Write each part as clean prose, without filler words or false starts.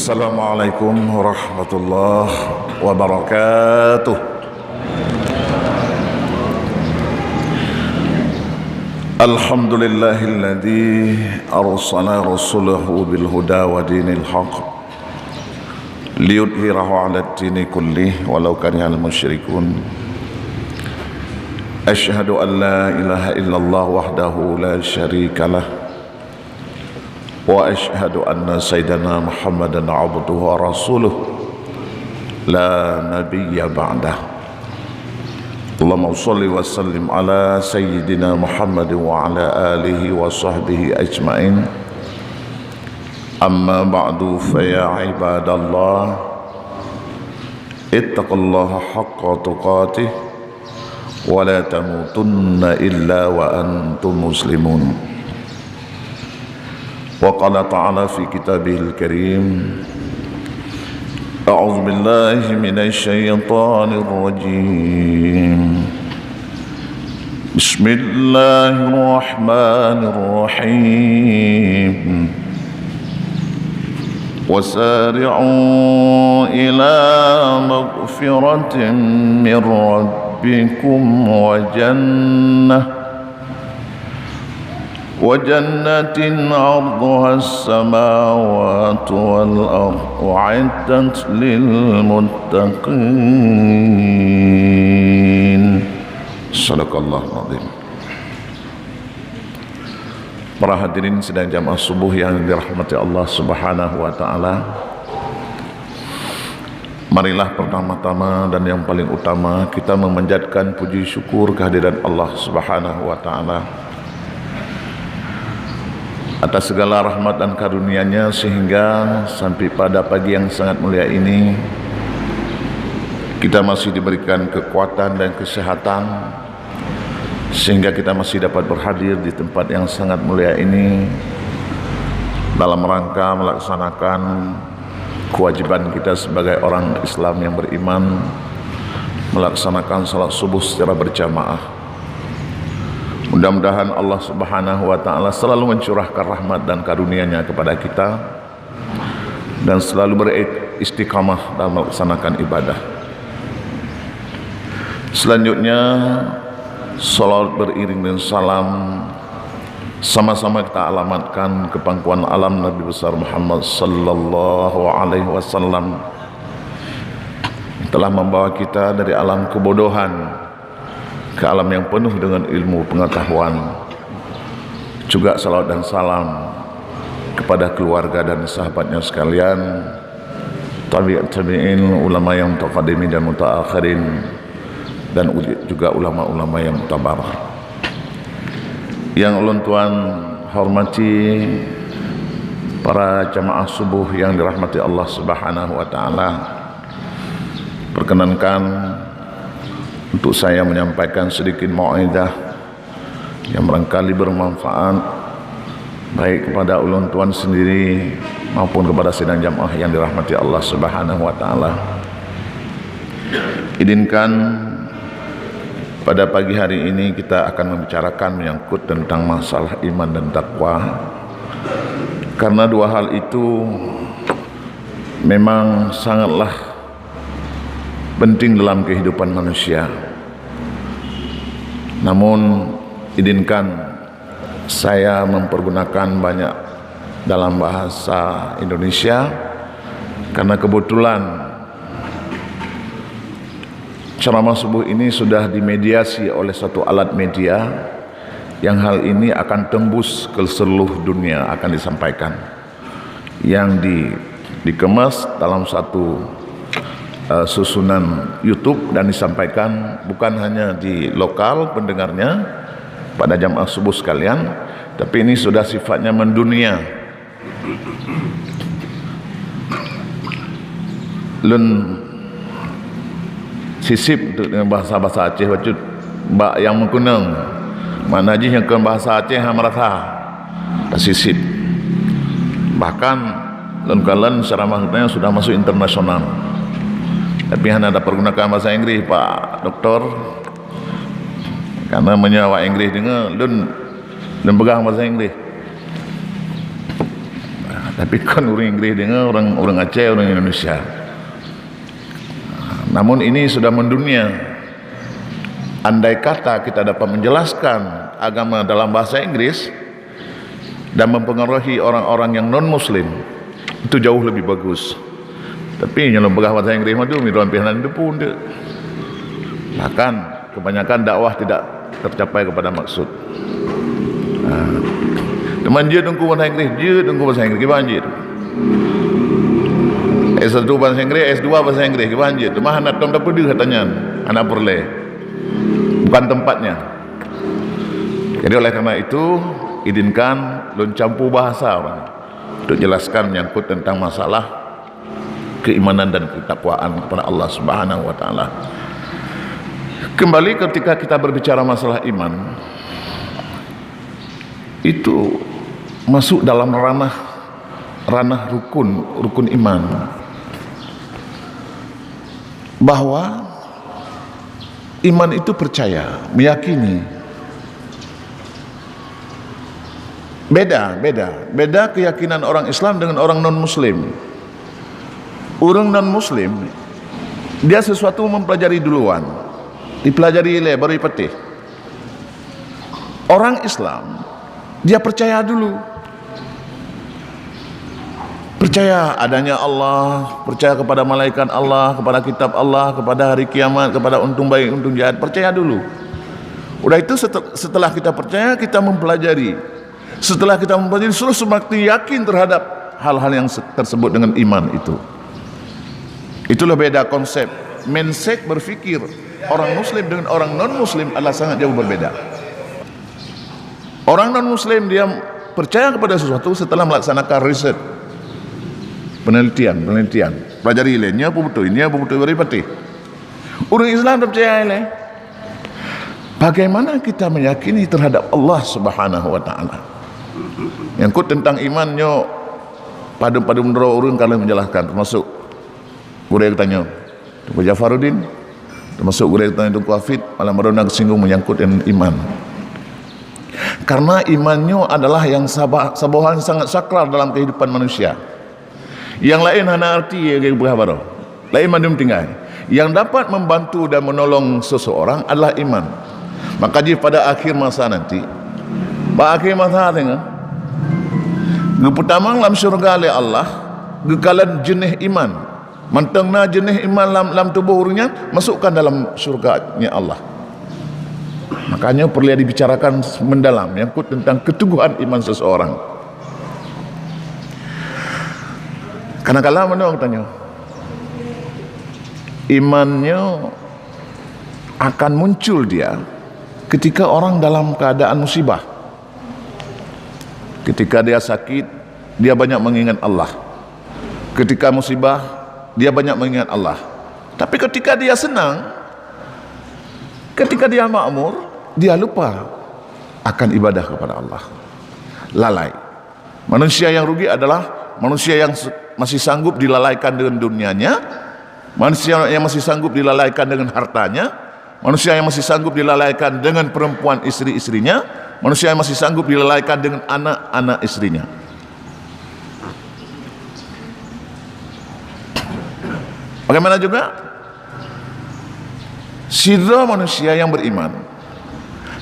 Assalamualaikum warahmatullahi wabarakatuh. Alhamdulillahilladzi arsala rasulahu bil huda wa dinil haq liyudhhirahu 'ala ad-dini kullih walau karihal musyrikun. Asyhadu an la ilaha illallah wahdahu la syarikalah wa asyhadu anna sayyidana Muhammadan abduhu wa rasuluh la nabiyya ba'dah. Allahumma shalli wa sallim ala sayyidina Muhammad wa ala alihi wa sahbihi ajma'in. Amma ba'du, fa ya ibadallah ittaqullaha haqqa tuqatih wa la tamutunna illa wa antum muslimun. Wa qala ta'ala fi kitabihil karim, a'udzu billahi minasy syaithanir rajim. Bismillahirrahmanirrahim. Wasari'u ila maghfiratin min rabbikum wa jannatin 'arduha as-samawati wal ardu 'iddat lil muttaqin. Sadaqallahul azim. Para hadirin sidang jamaah subuh yang dirahmati Allah Subhanahu wa taala. Marilah pertama-tama dan yang paling utama kita memanjatkan puji syukur kehadiran Allah Subhanahu wa taala atas segala rahmat dan karunia-Nya sehingga sampai pada pagi yang sangat mulia ini kita masih diberikan kekuatan dan kesehatan sehingga kita masih dapat berhadir di tempat yang sangat mulia ini dalam rangka melaksanakan kewajiban kita sebagai orang Islam yang beriman, melaksanakan salat subuh secara berjamaah. Mudah-mudahan Allah Subhanahu wa taala selalu mencurahkan rahmat dan karunia-Nya kepada kita dan selalu beristiqamah dalam melaksanakan ibadah. Selanjutnya salawat beriring dengan salam sama-sama kita alamatkan ke pangkuan alam Nabi besar Muhammad sallallahu alaihi wasallam telah membawa kita dari alam kebodohan ke alam yang penuh dengan ilmu pengetahuan. Juga salawat dan salam kepada keluarga dan sahabatnya sekalian, tabi'in, ulama yang mutaqaddimin dan mutaakhirin, dan juga ulama-ulama yang mutabar. Yang ulun tuan hormati para jamaah subuh yang dirahmati Allah Subhanahu wa taala, perkenankan untuk saya menyampaikan sedikit mau'izah yang barangkali bermanfaat baik kepada ulun tuan sendiri maupun kepada sidang jamaah yang dirahmati Allah Subhanahu wa taala. Izinkan pada pagi hari ini kita akan membicarakan menyangkut tentang masalah iman dan takwa, karena dua hal itu memang sangatlah penting dalam kehidupan manusia. Namun izinkan saya mempergunakan banyak dalam bahasa Indonesia karena kebetulan ceramah subuh ini sudah dimediasi oleh satu alat media yang hal ini akan tembus ke seluruh dunia, akan disampaikan, yang dikemas dalam satu susunan YouTube dan disampaikan bukan hanya di lokal pendengarnya pada jamaah subuh sekalian, tapi ini sudah sifatnya mendunia. Lun sisip dengan bahasa Aceh wajud bak yang mengkunang mana aja yang ke bahasa Aceh yang merasa tak sisip. Bahkan lun kalan ceramahnya sudah masuk internasional. Tapi hanya ada pergunakan bahasa Inggris Pak Doktor, karena menyawa Inggris dengar dan pegang bahasa Inggris. Tapi kan orang Inggeris dengan orang Aceh, orang Indonesia. Namun ini sudah mendunia. Andai kata kita dapat menjelaskan agama dalam bahasa Inggris dan mempengaruhi orang-orang yang non-Muslim, itu jauh lebih bagus. Tapi kalau begah bahasa Inggris itu miruan pihak itu pun dia. Bahkan kebanyakan dakwah tidak tercapai kepada maksud. Teman je tunggu bahasa Inggris, gimana je? S1 bahasa Inggris, S2 bahasa Inggris, gimana je? Temah anak tom dapat dia katanya, anak perle. Bukan tempatnya. Jadi oleh karena itu, izinkan lun campur bahasa orang untuk jelaskan menyangkut tentang masalah keimanan dan ketakwaan kepada Allah Subhanahu wa taala. Kembali ketika kita berbicara masalah iman, itu masuk dalam ranah rukun iman, bahwa iman itu percaya, meyakini. Beda keyakinan orang Islam dengan orang non-Muslim. Orang non-Muslim, dia sesuatu mempelajari duluan, dipelajari baru dipetih. Orang Islam, dia percaya dulu. Percaya adanya Allah, percaya kepada malaikat Allah, kepada kitab Allah, kepada hari kiamat, kepada untung baik, untung jahat. Percaya dulu. Udah itu setelah kita percaya, kita mempelajari. Setelah kita mempelajari, terus semakin yakin terhadap hal-hal yang tersebut dengan iman itu. Itulah beda konsep. Mindset berpikir orang Muslim dengan orang non-Muslim adalah sangat jauh berbeda. Orang non-Muslim dia percaya kepada sesuatu setelah melaksanakan riset, penelitian, pelajari ini apa betul beripati. Orang Islam percaya ini. Bagaimana kita meyakini terhadap Allah Subhanahu wa taala? Yang tentang imannya pada menurut orang kalau menjelaskan, termasuk guru tanya Tuan Jafaruddin, termasuk guru tanya Tuan Hafid, malam merona singgung menyangkut dengan iman. Karena imannya adalah yang sebuah sangat sakral dalam kehidupan manusia. Yang lain hanya arti yang berhabara. Lain mandum tinggal. Yang dapat membantu dan menolong seseorang adalah iman. Maka pada akhir masa nanti, tengah, pertama dalam syurga oleh Allah, gekalan jenis iman, mantengna jenis iman dalam tubuh orangnya, masukkan dalam syurga-Nya Allah. Makanya perlu dibicarakan mendalam yang tentang keteguhan iman seseorang. Karena kalau mana orang tanya, imannya akan muncul dia ketika orang dalam keadaan musibah. Ketika dia sakit, dia banyak mengingat Allah. Ketika musibah, dia banyak mengingat Allah. Tapi ketika dia senang, ketika dia makmur, dia lupa akan ibadah kepada Allah. Lalai. Manusia yang rugi adalah manusia yang masih sanggup dilalaikan dengan dunianya, manusia yang masih sanggup dilalaikan dengan hartanya, manusia yang masih sanggup dilalaikan dengan perempuan istri-istrinya, manusia yang masih sanggup dilalaikan dengan anak-anak istrinya. Bagaimana juga sidra manusia yang beriman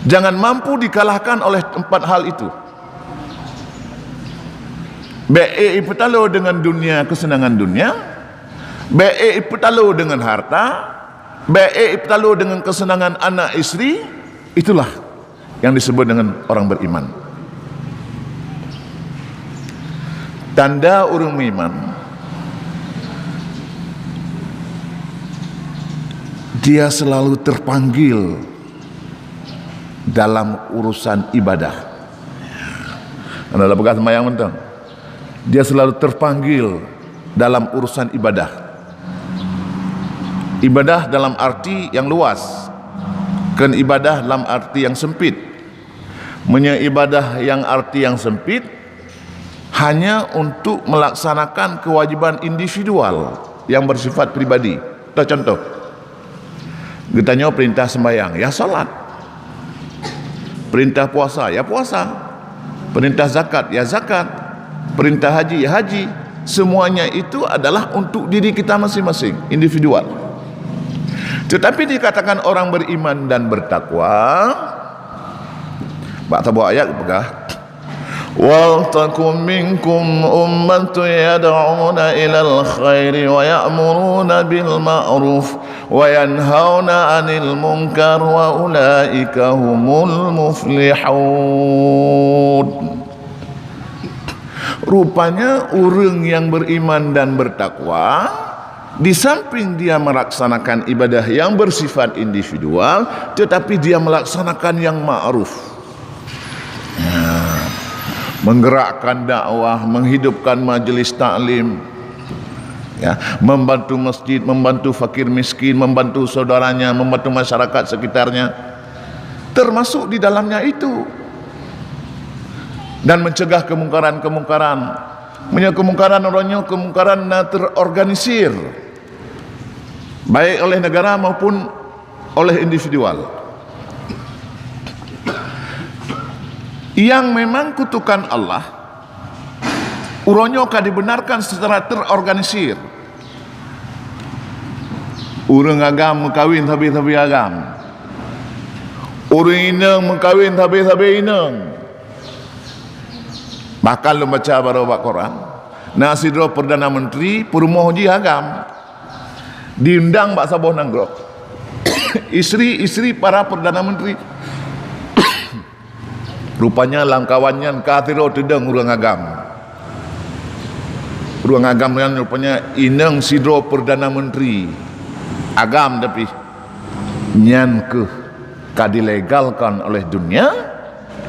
jangan mampu dikalahkan oleh empat hal itu. Baik ipetalo dengan dunia, kesenangan dunia, baik ipetalo dengan harta, baik ipetalo dengan kesenangan anak istri. Itulah yang disebut dengan orang beriman. Tanda orang beriman, dia selalu terpanggil dalam urusan ibadah. Adalah bekas sembahyang mentang. Dia selalu terpanggil dalam urusan ibadah. Ibadah dalam arti yang luas, kan ibadah dalam arti yang sempit. Ibadah yang arti yang sempit hanya untuk melaksanakan kewajiban individual yang bersifat pribadi. Contoh, ditanya perintah sembahyang, ya salat. Perintah puasa, ya puasa. Perintah zakat, ya zakat. perintah haji, haji semuanya itu adalah untuk diri kita masing-masing, individual. Tetapi dikatakan orang beriman dan bertakwa, bak tabu ayat pegah, wal takum minkum ummatun yad'una ilal khairi wa ya'muruna bil ma'ruf wa yanhauna 'anil munkar wa ulaika humul muflihun. Rupanya orang yang beriman dan bertakwa, di samping dia melaksanakan ibadah yang bersifat individual, tetapi dia melaksanakan yang ma'ruf, menggerakkan dakwah, menghidupkan majlis taklim, membantu masjid, membantu fakir miskin, membantu saudaranya, membantu masyarakat sekitarnya, termasuk di dalamnya itu, dan mencegah kemungkaran-kemungkaran. Kemungkaran orangnya kemungkaran terorganisir, baik oleh negara maupun oleh individual, yang memang kutukan Allah. Uronyo akan dibenarkan secara terorganisir. Urang agam mengkawin tabi-tabi agam, urang inang mengkawin tabi-tabi inang. Bahkan lu baca baru Quran, Nasidro Perdana Menteri Perumoh Haji Agam diundang bak saboh nanggro isteri-isteri para Perdana Menteri. Rupanya langkawannya katiro tedeng urang agam. Urang agam kan rupanya inang sidro Perdana Menteri agam, tapi nyan ke kadilegalkan oleh dunia,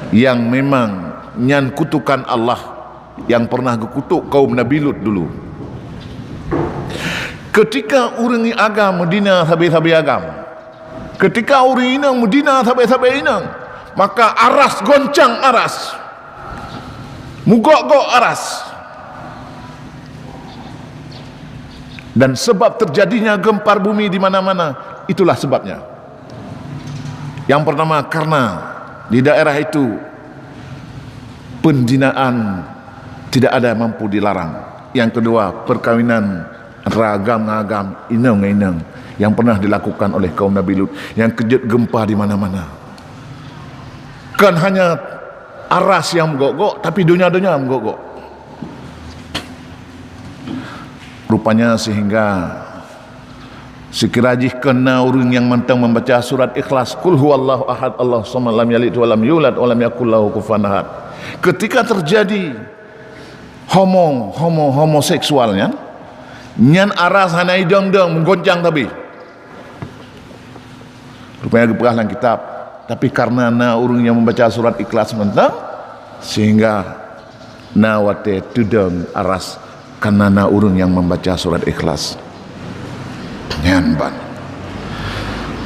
yang memang nyan kutukan Allah yang pernah kutuk kaum Nabi Lut dulu. Ketika orang agam Medina sabi-sabi agam, ketika orang inang Medina sabi-sabi inang, maka aras goncang aras, mugok-gok aras. Dan sebab terjadinya gempar bumi di mana-mana, itulah sebabnya. Yang pertama, karena di daerah itu penzinaan tidak ada yang mampu dilarang. Yang kedua, perkawinan ragam-ragam, inang-inang yang pernah dilakukan oleh kaum Nabi Lut, yang kejut gempa di mana-mana. Kan hanya aras yang menggogok, tapi dunia-dunia menggogok. Rupanya sehingga sekiranya kena orang yang mentang membaca surat Ikhlas, Qul huwallahu ahad, Allahu samad, lam yalid wa lam yulad wa lam yakul lahu kufuwan ahad. Ketika terjadi homoseksualnya, nyan aras hanai dong-dong menggoncang tabi. Rupanya geperah dalam kitab, tapi karena orang yang membaca surat Ikhlas mentang, sehingga wate tudong aras karena orang yang membaca surat Ikhlas. Nyan ban.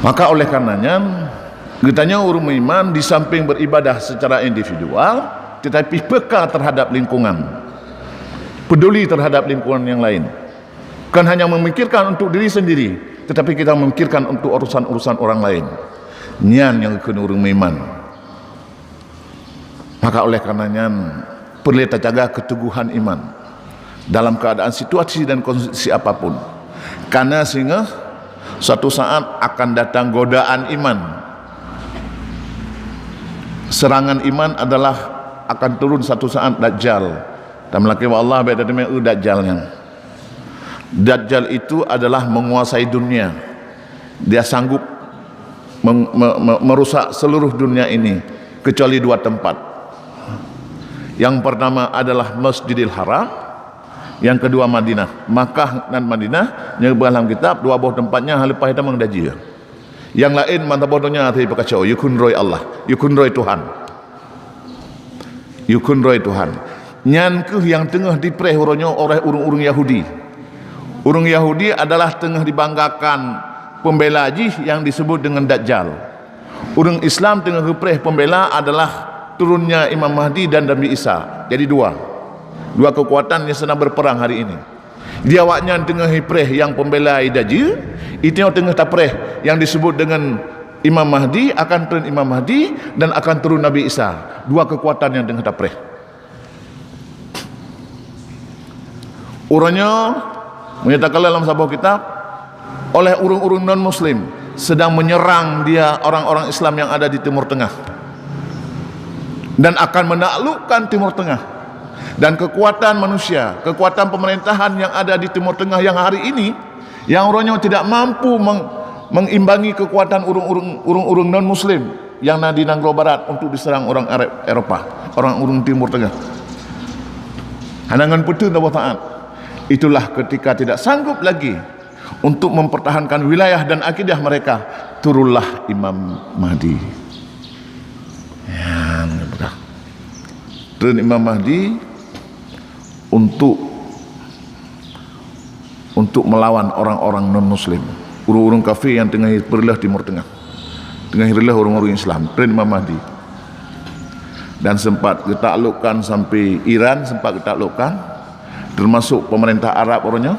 Maka oleh karenanya katanya orang beriman di samping beribadah secara individual, tetapi peka terhadap lingkungan, peduli terhadap lingkungan yang lain. Bukan hanya memikirkan untuk diri sendiri, tetapi kita memikirkan untuk urusan-urusan orang lain. Nyan yang kena orang beriman. Maka oleh karenanya perlu kita jaga keteguhan iman dalam keadaan situasi dan kondisi apapun. Karena sehingga suatu saat akan datang godaan iman. Serangan iman adalah akan turun satu saat Dajjal. Dan melaki Allah baik dari Dajjalnya. Dajjal itu adalah menguasai dunia. Dia sanggup merusak seluruh dunia ini kecuali dua tempat. Yang pertama adalah Masjidil Haram, yang kedua Madinah. Makkah dan Madinah yang dalam kitab dua buah tempatnya lepas itu mengdaji. Yang lain mantap bodohnya hati berkacau. Yukun roy Allah, yukun roy Tuhan, yukun roy Tuhan. Nyan ke yang tengah dipereh oleh urung-urung Yahudi. Urung Yahudi adalah tengah dibanggakan pembela haji yang disebut dengan Dajjal. Urung Islam tengah dipereh pembela adalah turunnya Imam Mahdi dan Nabi Isa. Jadi dua kekuatan yang sedang berperang hari ini. Dia waknya tengah hipreh yang pembela idaji, itu yang tengah tapreh yang disebut dengan Imam Mahdi, akan turun Imam Mahdi dan akan turun Nabi Isa. Dua kekuatan yang tengah tapreh. Urangnya menyatakan dalam sebuah kitab, oleh urung-urung non-muslim sedang menyerang dia orang-orang Islam yang ada di Timur Tengah dan akan menaklukkan Timur Tengah. Dan kekuatan manusia, kekuatan pemerintahan yang ada di Timur Tengah yang hari ini, yang orangnya tidak mampu mengimbangi kekuatan urung-urung non-muslim yang ada di Nanggro Barat untuk diserang orang Eropah, orang-urung Timur Tengah. Hanangan putu Allah Ta'ala, itulah ketika tidak sanggup lagi untuk mempertahankan wilayah dan akidah mereka, turunlah Imam Mahdi. Turun Imam Mahdi untuk melawan orang-orang non-muslim, urung-urung kafir yang tengah berlah Timur Tengah, tengah berlah orang-orang Islam. Turun Imam Mahdi, dan sempat ditaklukkan sampai Iran, sempat ditaklukkan, termasuk pemerintah Arab orangnya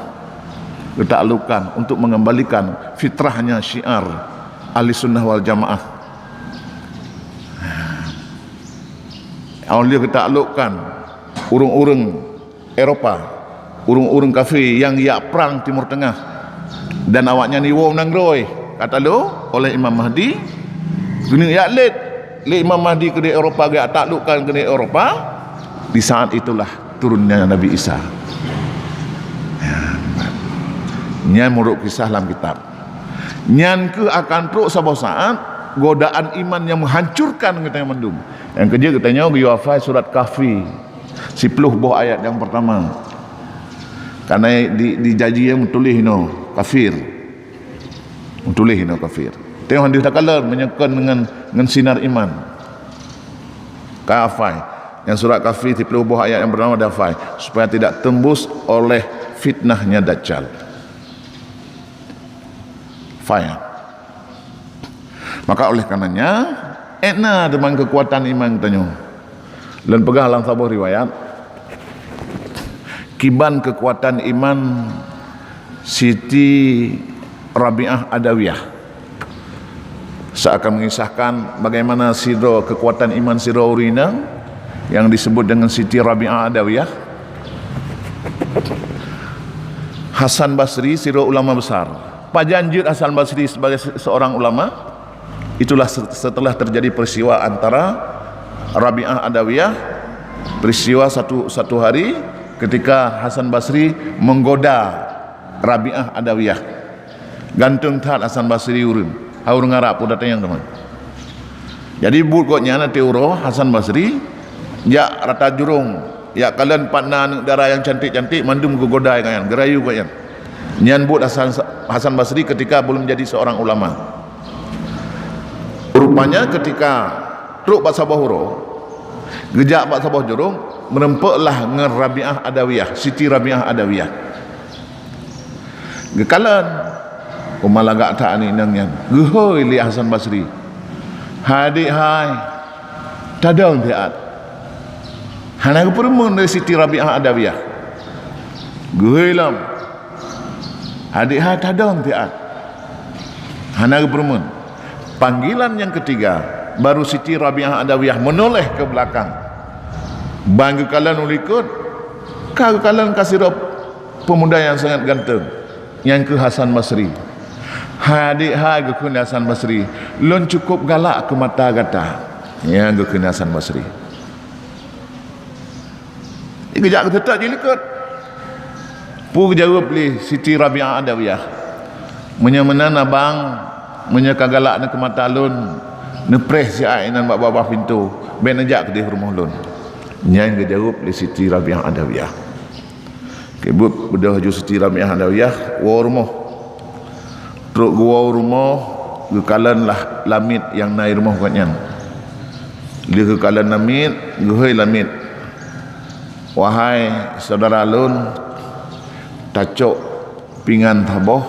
ditaklukkan untuk mengembalikan fitrahnya syiar Ahli Sunnah wal Jamaah. Awalnya ditaklukkan urung-urung Eropah, urung-urung kafir yang perang Timur Tengah, dan awaknya ni wow nangroi kata lo oleh Imam Mahdi gini ya let Imam Mahdi ke Eropah, gak taklukkan ke Eropah. Di saat itulah turunnya Nabi Isa. Nyan menurut kisah dalam kitab, nyan ke akan teruk sebuah saat godaan iman yang menghancurkan kita yang mendung. Yang kerja katanya biwafai surat Kahfi 10 buah ayat yang pertama, karena dijanji yang menulis kafir, menulis kafir. Tengok hadis tak kalah menyekan dengan sinar iman. Kahfi yang surat Kahfi 10 buah ayat yang pertama dafai supaya tidak tembus oleh fitnahnya Dajjal. Fire. Maka oleh karenanya etna dengan kekuatan iman tanya. Dan pegang dalam sebuah riwayat, kiban kekuatan iman Siti Rabi'ah Adawiyah seakan mengisahkan bagaimana siro kekuatan iman siro urina yang disebut dengan Siti Rabi'ah Adawiyah. Hasan Basri, siro ulama besar, Pajanjir Hasan Basri sebagai seorang ulama. Itulah setelah terjadi peristiwa antara Rabi'ah Adawiyah, peristiwa satu hari ketika Hasan Basri menggoda Rabi'ah Adawiyah, gantung tat Hasan Basri urun haur ngarap udah tayang teman. Jadi buruknya nanti uro Hasan Basri ya rata jurung ya kalian partner darah yang cantik-cantik mandum gogoda kan gerayu kan nyan buat Hasan Basri ketika belum menjadi seorang ulama. Rupanya ketika truk Pak Sabah Huro gejak Pak Sabah Jurung menempaklah dengan Rabi'ah Adawiyah, Siti Rabi'ah Adawiyah. Gekalan umalagak tak ni nangyan gehoi li Hasan Basri hadik hai tadang tiat hana permun dari Siti Rabi'ah Adawiyah gehoi lam hadik hai tadang tiat hana permun. Panggilan yang ketiga baru Siti Rabi'ah Adawiyah menoleh ke belakang, bangga kalian ulikut kalian kasih pemuda yang sangat ganteng yang ke Hasan Basri. Hadik hai ke Hasan Basri lon cukup galak ke mata gata yang ke Hasan Basri. Kejak ke tetap jilikut pu jawab li Siti Rabi'ah Adawiyah menyemenan abang menyekagalak nak ke mata lun nepres si ainan bawah pintu ben ajak ke di rumah lun nyai ke jawab li Siti Rabi'ah Adawiyah kebut bedah ju Siti Rabi'ah Adawiyah wa rumah truk gua rumah gekalan lah lamit yang naik rumah katnya dia gekalan lamit gehoi lamit wahai saudara lun tacok pingan taboh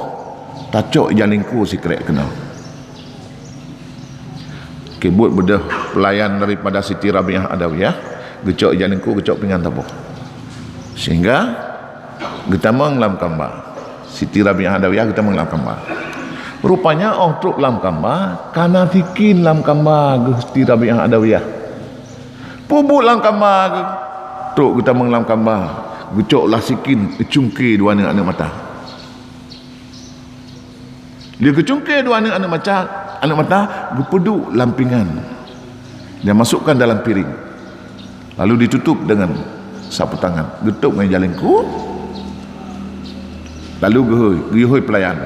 tacok jalingku si kerek kenal kebut bedah pelayan daripada Siti Rabi'ah Adawiyah gecok jalingku gecok pingan taboh sehingga kita menglam kamba Siti Rabi'ah Adawiyah kita menglam kamba rupanya truk lam kamba karena tikin lam kamba Siti Rabi'ah Adawiyah pubuk lam kamba truk kita menglam kamba gecoklah sikin kecungkir dua anak mata. Dia kecungkir dua anak mata gepeduk lampingan. Dia masukkan dalam piring. Lalu ditutup dengan sapu tangan. Getuk dengan jalengku. Lalu gehoi pelayan.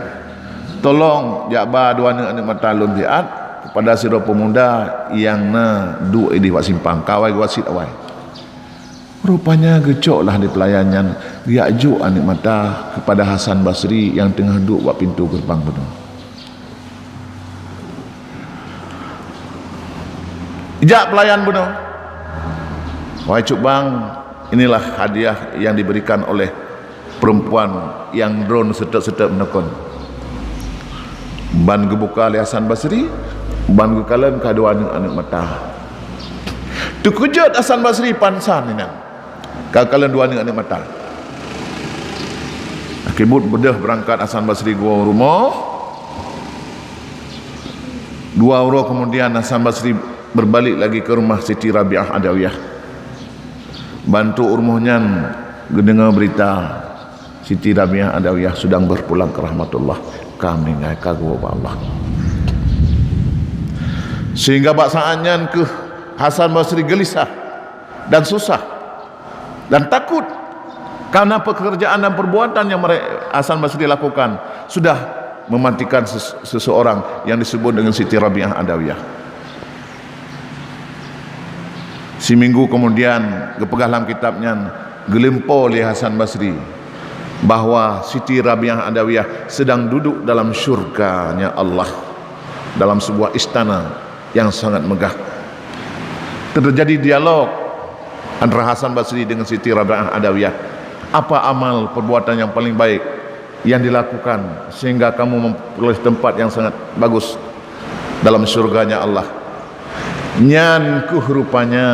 Tolong jakba dua anak mata lun diat kepada sira pemuda yang na du di wak simpang kawai wasit awai. Rupanya gecoklah di pelayannya diajuk anak mata kepada Hasan Basri yang tengah duduk wak pintu gerbang betul. Ijak pelayan betul. Wahai cuk bang, inilah hadiah yang diberikan oleh perempuan yang drone sedap-sedap menekun. Ban gebuka oleh Hasan Basri, ban gekalan kedua anak mata. Terkejut Hasan Basri pansan ini. Kekalan dua anak mata. Akibut bedah berangkat Hasan Basri gua rumah. 2 hari kemudian Hasan Basri berbalik lagi ke rumah Siti Rabi'ah Adawiyah. Bantu rumahnya mendengar berita Siti Rabi'ah Adawiyah sedang berpulang ke rahmatullah. Kami ngai kagum Allah. Sehingga saatnya ke Hasan Basri gelisah dan susah dan takut karena pekerjaan dan perbuatan yang Hasan Basri lakukan sudah mematikan seseorang yang disebut dengan Siti Rabi'ah Adawiyah. Seminggu kemudian kepegang dalam kitabnya gelimpo oleh Hasan Basri bahawa Siti Rabi'ah Adawiyah sedang duduk dalam syurganya Allah dalam sebuah istana yang sangat megah. Terjadi dialog antara Hasan Basri dengan Siti Rabi'ah Adawiyah. Apa amal perbuatan yang paling baik yang dilakukan sehingga kamu memperoleh tempat yang sangat bagus dalam syurganya Allah? Nyan rupanya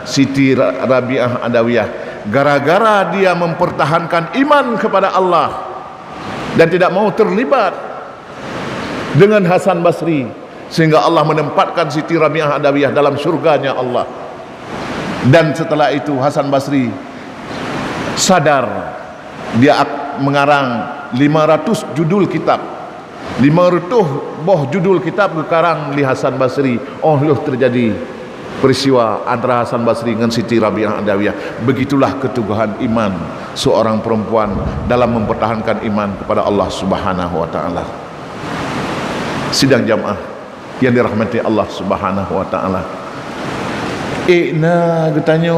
Siti Rabi'ah Adawiyah gara-gara dia mempertahankan iman kepada Allah dan tidak mau terlibat dengan Hasan Basri, sehingga Allah menempatkan Siti Rabi'ah Adawiyah dalam syurganya Allah. Dan setelah itu Hasan Basri sadar, dia mengarang 500 judul kitab, 500 boh judul kitab kekarang li Hasan Basri. Oh loh, terjadi peristiwa antara Hasan Basri dengan Siti Rabi'ah Adawiyah. Begitulah keteguhan iman seorang perempuan dalam mempertahankan iman kepada Allah Subhanahu wa taala. Sidang jamaah yang dirahmati Allah Subhanahu wa taala. Nah, katanya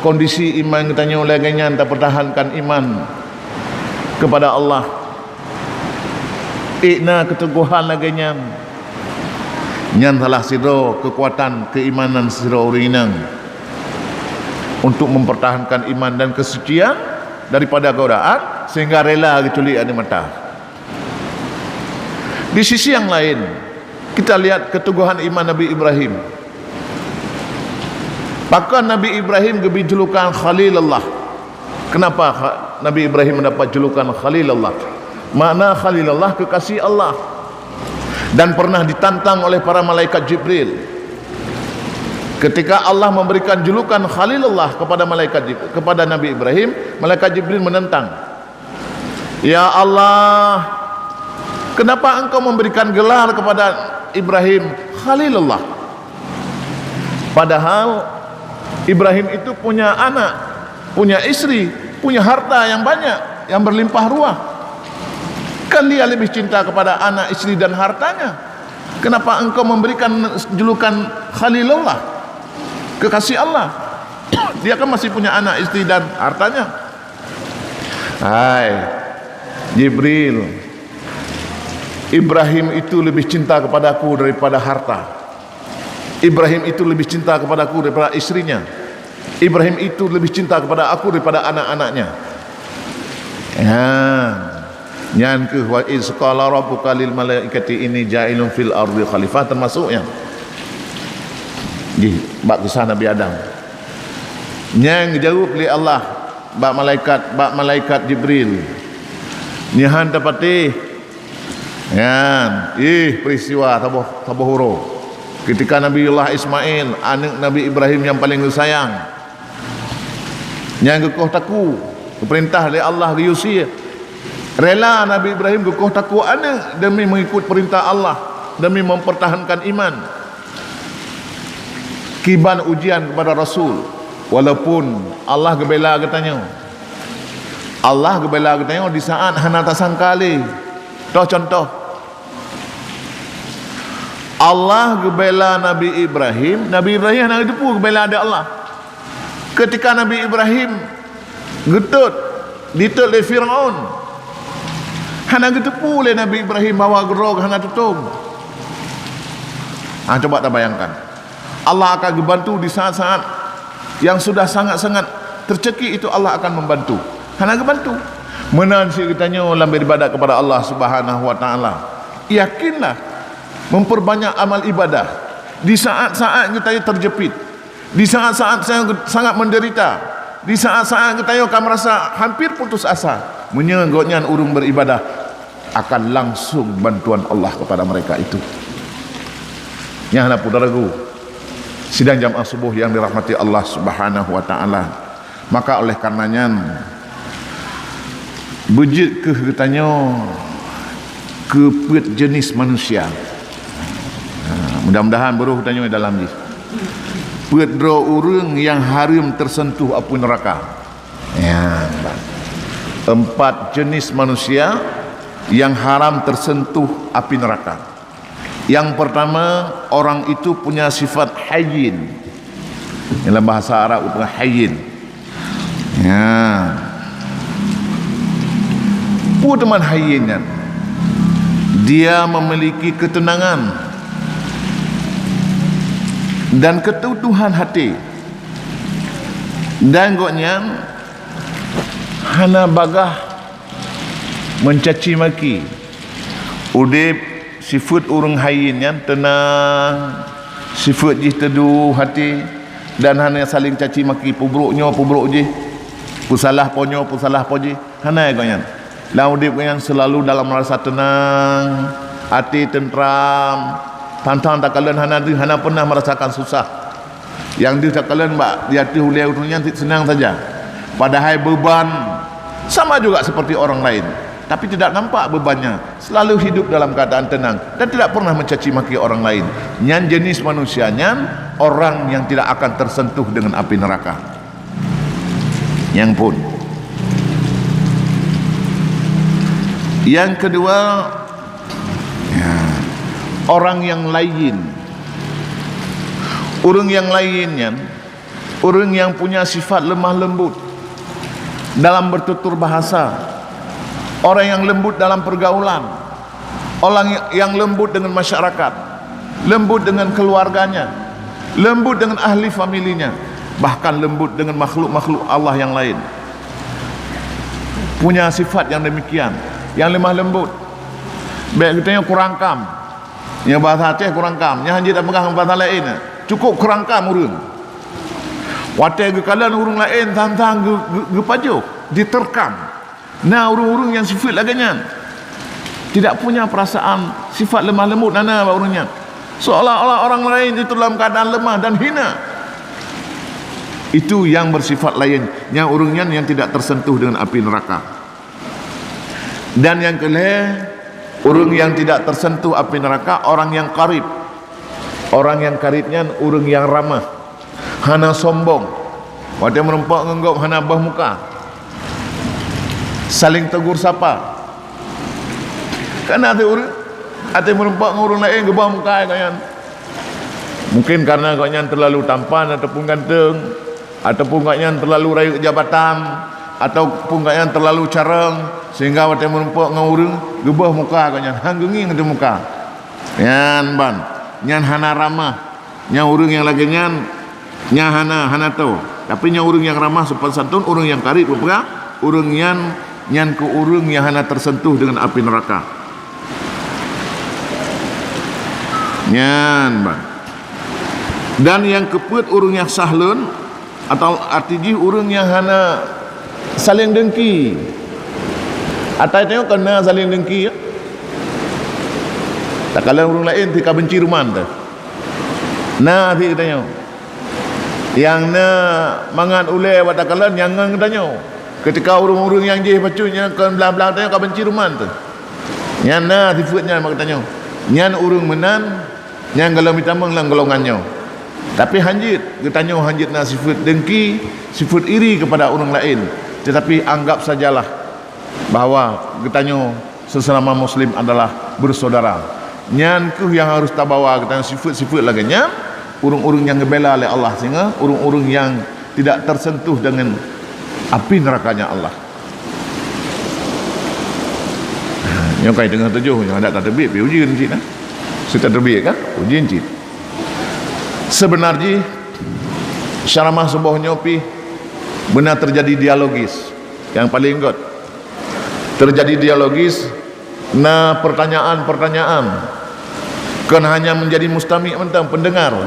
kondisi iman katanya laganya tak pertahankan iman kepada Allah. Nah, keteguhan laganya nyan salah siro kekuatan keimanan siro rinang untuk mempertahankan iman dan kesucian daripada godaan sehingga rela kecuali ada mata. Di sisi yang lain kita lihat keteguhan iman Nabi Ibrahim. Bahkan Nabi Ibrahim diberi julukan Khalilullah. Kenapa Nabi Ibrahim mendapat julukan Khalilullah? Makna Khalilullah kekasih Allah. Dan pernah ditantang oleh para malaikat Jibril. Ketika Allah memberikan julukan Khalilullah kepada Nabi Ibrahim, malaikat Jibril menentang. Ya Allah, kenapa engkau memberikan gelar kepada Ibrahim Khalilullah? Padahal Ibrahim itu punya anak, punya istri, punya harta yang banyak, yang berlimpah ruah. Kan dia lebih cinta kepada anak, istri dan hartanya. Kenapa engkau memberikan julukan Khalilullah, kekasih Allah? Dia kan masih punya anak, istri dan hartanya. Hai Jibril, Ibrahim itu lebih cinta kepadaku daripada harta. Ibrahim itu lebih cinta kepadaku daripada istrinya. Ibrahim itu lebih cinta kepada aku daripada anak-anaknya. Yang ke wa iz qala rabbuka lil malaikati inni ja'ilun fil ardi khalifah, termasuknya bab kisah Nabi Adam. Yang jawab li Allah bab malaikat Jibril. Nyahan dapati peristiwa tabuh huru ketika Nabiullah Ismail, anak Nabi Ibrahim yang paling disayang, Yang gekoh taku perintah dari Allah Yusir. Rela Nabi Ibrahim gekoh taku anak demi mengikut perintah Allah, demi mempertahankan iman. Kiban ujian kepada Rasul, walaupun Allah gebela katanya. Allah gebela katanya di saat hana tak sangkali. Contoh Allah gebela Nabi Ibrahim nak depu gebela ada Allah. Ketika Nabi Ibrahim ditut oleh Fir'aun, hana depu oleh Nabi Ibrahim bawa gerog hana tutung. Coba tak bayangkan, Allah akan membantu di saat-saat yang sudah sangat-sangat tercekik, itu Allah akan membantu. Hana membantu menan si kitanya dalam beribadat kepada Allah Subhanahu wa taala. Yakinlah memperbanyak amal ibadah di saat-saat kita terjepit, di saat-saat saya sangat menderita, di saat-saat kita akan merasa hampir putus asa, menyegotnya urung beribadah, akan langsung bantuan Allah kepada mereka itu. Yang nak pun ragu sidang jamaah subuh yang dirahmati Allah Subhanahu wa taala. Maka oleh karenanya bejit ke katanya ke jenis manusia. Mudah-mudahan beruh tanya dalam ni. Pedro urang yang haram tersentuh api neraka. Ya, 4 jenis manusia yang haram tersentuh api neraka. Yang pertama, orang itu punya sifat hayyin. Dalam bahasa Arab itu hayyin. Ya. Teman hayyinnya, dia memiliki ketenangan dan ketutuhan hati, dan goknya hana bagah mencaci maki. Udip sifat urang hayyinnya tenang, sifat jih teduh hati, dan hana saling caci maki, pubruknya pubruk je, pusalah ponyo pusalah poji, hana goknya. Laudip yang selalu dalam rasa tenang, hati tentram, tantang tak kalian hana pernah merasakan susah. Yang dia tak kalian mbak dia hati hulia utuhnya senang saja. Padahal beban sama juga seperti orang lain, tapi tidak nampak bebannya. Selalu hidup dalam keadaan tenang dan tidak pernah mencaci maki orang lain. Yang jenis manusianya orang yang tidak akan tersentuh dengan api neraka. Yang pun. Yang kedua, orang yang lain. Orang yang lainnya, orang yang punya sifat lemah lembut dalam bertutur bahasa, orang yang lembut dalam pergaulan, orang yang lembut dengan masyarakat, lembut dengan keluarganya, lembut dengan ahli familinya, bahkan lembut dengan makhluk-makhluk Allah yang lain. Punya sifat yang demikian, yang lemah lembut. Baik kita yang kurangkam, yang bahasa Aceh kurangkam, yang hanya tak pegang bahasa lain, cukup kurangkam urang. Watai ke kalian urang lain tantang ge pajuk, diterkam. Nah urang-urang yang sifat laganya tidak punya perasaan sifat lemah lembut nana urangnya. Seolah-olah orang lain itu dalam keadaan lemah dan hina. Itu yang bersifat lain, yang urangnya yang tidak tersentuh dengan api neraka. Dan yang kedua, orang yang tidak tersentuh api neraka, orang yang karib. Orang yang karibnya orang yang ramah, hana sombong. Wadah merempak ngenggop hana bah muka, saling tegur sapa. Karena ada orang, ada merempak orang lain ke bah muka kalian. Mungkin karena kalian terlalu tampan ataupun ganteng, ataupun kalian terlalu rayu jabatan, ataupun kalian terlalu carang, sehingga wadah merempak ngurung gebah muka kalian, hanggengi ngede muka. Yan ban, nyan hana ramah, nyan urang yang lagi nyan hana tahu. Tapi nyan urang yang ramah sopan santun, urang yang karib berpegang, urang nyan ke urang yang hana tersentuh dengan api neraka. Nyan ban. Dan yang keput urang yang sahlun, atau artinya urang yang hana saling dengki. Atau tengok kena saling dengki ya. Tak kalau orang lain tika benci rumah tu. Nah, dia tanya. yang na mangan ulai watakalan yang ngan katanya ketika urung-urung yang jih pacunya kan belah-belah tanya kau benci rumah tu yang na sifatnya mak katanya nyan urung menan yang kalau minta menglang golongannya tapi hanjit katanya hanjit na sifat dengki sifat iri kepada orang lain tetapi anggap sajalah bahawa katanya sesama muslim adalah bersaudara nyan ku yang harus tabawa katanya sifat-sifat lagi nyan urung-urung yang ngebela oleh Allah sehingga urung-urung yang tidak tersentuh dengan api nerakanya Allah. Yang kait dengan tujuh yang ada tak terbit, uji encik nah. Sudah terbit kan? Uji encik. Sebenarnya syaramah sebuahnya pi benar terjadi dialogis. Yang paling ingat terjadi dialogis na pertanyaan-pertanyaan kan hanya menjadi mustami' mentang pendengar.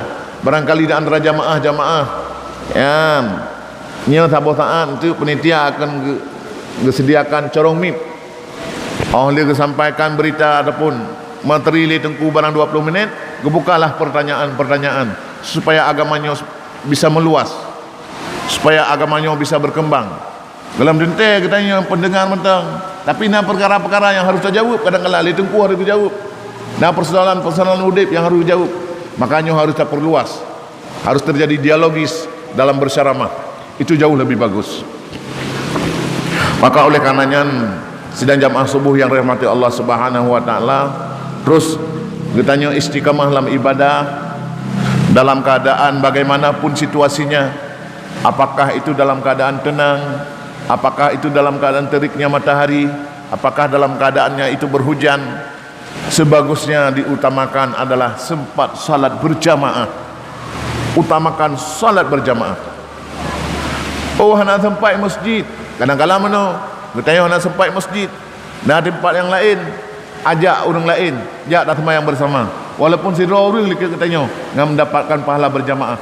Barangkali di antara jamaah-jamaah yang nya sabah saat itu penitia akan disediakan corong mip oleh kesampaikan berita ataupun materi li tengku barang 20 minit kebukalah pertanyaan-pertanyaan supaya agamanya bisa meluas, supaya agamanya bisa berkembang. Dalam dente katanya pendengar mentang, tapi nah perkara-perkara yang harus terjawab kadang-kadang li tengku harus dijawab. Nah persoalan-persoalan udip yang harus dijawab, makanya harus terperluas, harus terjadi dialogis dalam bersyaramah, itu jauh lebih bagus. Maka oleh karenanya sidang jamaah subuh yang rahmati Allah Subhanahu wa taala, terus katanya istiqamah dalam ibadah dalam keadaan bagaimanapun situasinya, apakah itu dalam keadaan tenang, apakah itu dalam keadaan teriknya matahari, apakah dalam keadaannya itu berhujan, sebagusnya diutamakan adalah sempat salat berjamaah. Utamakan salat berjamaah. Oh, nak sempat masjid, kadang-kadang mana bertanya nak sempat masjid, nah tempat yang lain ajak orang lain, jak dah sembahyang bersama, walaupun si orang likit katanya ngam mendapatkan pahala berjamaah.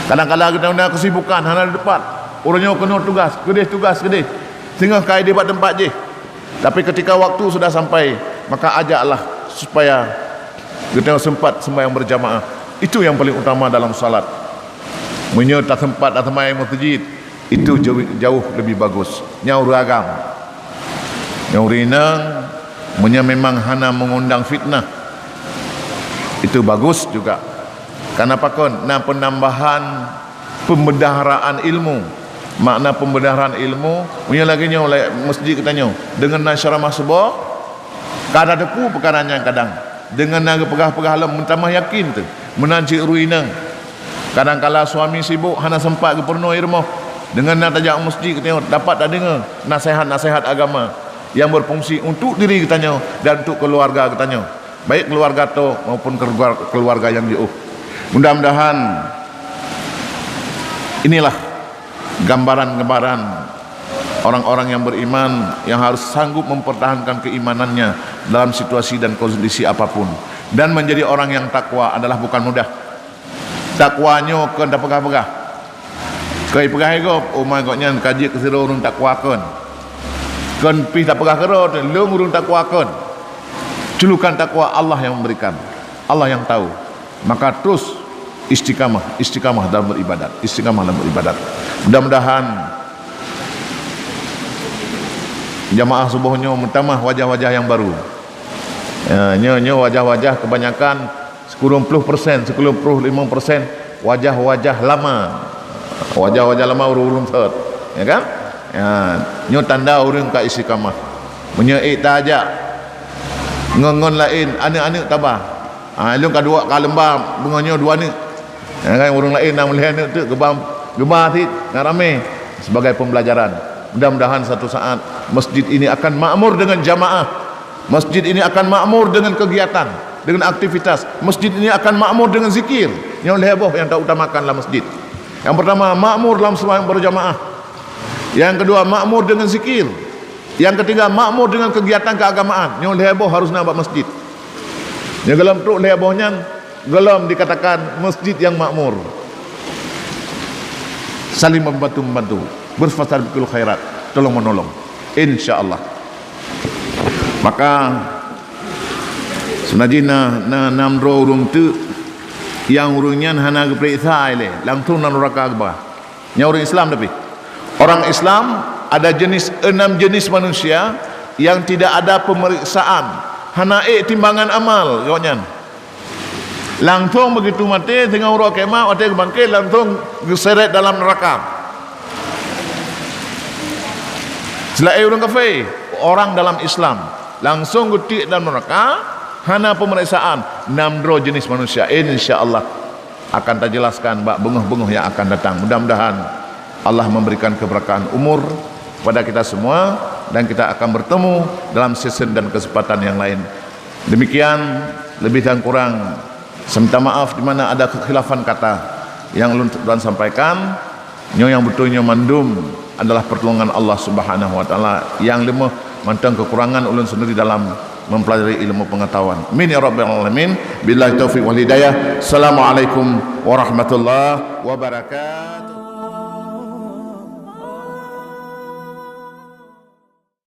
Kadang-kadang kita ada kesibukan hana di depan, orangnya kena tugas kedih sehingga kai dia buat tempat je. Tapi ketika waktu sudah sampai, maka ajaklah supaya kita sempat sembahyang berjamaah. Itu yang paling utama dalam salat. Menyerta sempat atau sembahyang masjid, itu jauh lebih bagus. Nyau ragam, nyau rinang, memang hana mengundang fitnah. Itu bagus juga. Kenapa kon? Nah, penambahan pembendaharaan ilmu. Makna pembendaharaan ilmu punya lagi nya oleh masjid katanya dengan nasyaramah sebuah kada depu perkaranya kadang dengan naga pegah-pegah alam mentamah yakin tu menanci ruinang. Kadang-kala suami sibuk hana sempat ke penuh irmah dengan nak tajak masjid katanya dapat tak dengar nasihat-nasihat agama yang berfungsi untuk diri katanya dan untuk keluarga katanya, baik keluarga tu maupun keluarga yang jauh. Mudah-mudahan inilah gambaran-gambaran orang-orang yang beriman yang harus sanggup mempertahankan keimanannya dalam situasi dan kondisi apapun. Dan menjadi orang yang takwa adalah bukan mudah. Takwanya kan tak pegah-pegah. Kai pegah ego, oh my godnya kaji ke sira urung takwa kan. Kan pi tak pegah kero, lu urung takwa kan. Julukan takwa Allah yang memberikan, Allah yang tahu. Maka terus istiqamah dalam beribadat, Mudah-mudahan jamaah subuhnya mentamah wajah-wajah yang baru. Nya wajah-wajah kebanyakan 10%, 95% wajah-wajah lama. Wajah-wajah lama urung set, ya kan? Nya tanda orang ka istiqamah. Menyeik tajak ngon lain anak-anak tabah. Lu kadua ka lembah bunganya dua ni. Ya kan orang lain nak melihat tu gebah ti ramai sebagai pembelajaran. Mudah-mudahan satu saat masjid ini akan makmur dengan jamaah. Masjid ini akan makmur dengan kegiatan, dengan aktivitas. Masjid ini akan makmur dengan zikir. Yang heboh yang tak utamakanlah masjid. Yang pertama makmur dalam sembahyang berjamaah. Yang kedua makmur dengan zikir. Yang ketiga makmur dengan kegiatan keagamaan. Yang heboh harus nampak masjid. Yang dalam truk hebohnya gelam dikatakan masjid yang makmur. Saling membantu, berfastabiqul khairat, tolong menolong, insyaallah. Maka senajina na namro urung tu yang urunyan hana geperiksa ile langsung nan neraka ba nya orang Islam tapi orang Islam ada jenis 6 jenis manusia yang tidak ada pemeriksaan hana timbangan amal kawannya langsung begitu mati tengah urut kemah mati bangkit langsung geseret dalam neraka. Selain orang kafir, orang dalam Islam langsung gutik dalam neraka hana pemeriksaan 6 jenis manusia. Insya-Allah akan kita jelaskan bab bunguh-bunguh yang akan datang. Mudah-mudahan Allah memberikan keberkahan umur kepada kita semua dan kita akan bertemu dalam season dan kesempatan yang lain. Demikian lebih dan kurang saya minta maaf di mana ada kekhilafan kata yang ulun sampaikan. Yang betulnya mandum adalah pertolongan Allah Subhanahu wa taala, yang lemah mantang kekurangan ulun sendiri dalam mempelajari ilmu pengetahuan. Amin ya rabbal alamin. Billahi taufiq wal hidayah. Assalamualaikum warahmatullahi wabarakatuh.